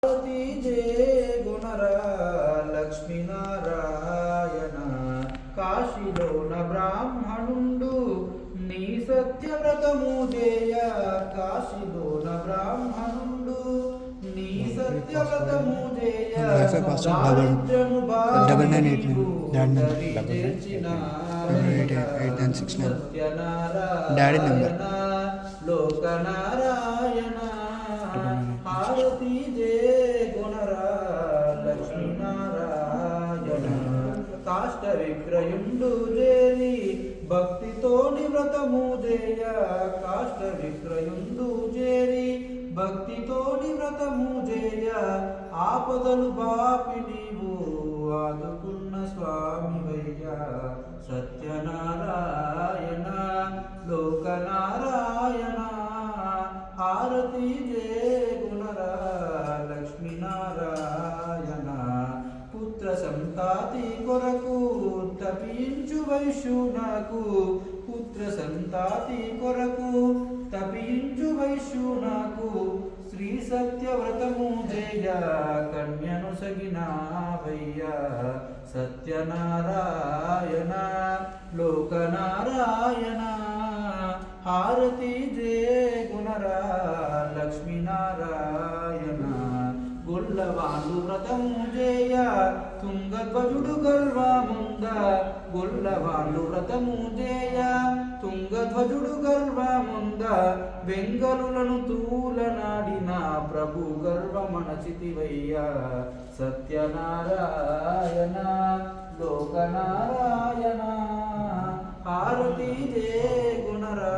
హారతి జయ గుణరా లక్ష్మీనారాయణ. కాశీలోన బ్రాహ్మణుండు నీ సత్యవ్రతము జయ. కాశీలోన బ్రాహ్మణుండు నీ సత్యవ్రతము జయ. దారిద్ర్యము సత్యనారాయణ లోకనారాయణ. హారతి జయ గుణరా లక్ష్మీనారాయణ. కాష్ట విక్రయుండు జేరి భక్తితోని వ్రతము జయ. కాష్ట విక్రయుండు జేరి భక్తితోని వ్రతము జయ. ఆపదలు బాపి నీవు ఆదుకున్న స్వామివయ్యా. సత్యనారాయణ లోకనారాయణ. హారతి జయ గుణరా లక్ష్మీనారాయణ. పుత్ర సంతాతి కొరకు తపించు వైశ్యునకు. పుత్ర సంతాతి కొరకు తపించు వైశ్యునకు. శ్రీ సత్యవ్రతము జయ కన్యను సగినావయ్యా. సత్యనారాయణ లోకనారాయణ. హారతి జయ గుణరా లక్ష్మీనారాయణ. గొల్లవాళ్ళు వ్రతము జయ తుంగధ్వజుడు గర్వముంద. గొల్లవాళ్ళు వ్రతము జయ తుంగధ్వజుడు గర్వముంద. వెంగలులను తూలనాడిన ప్రభు గర్వమణచితివయ్యా. సత్యనారాయణ లోకనారాయణ. హారతి జయ గుణరా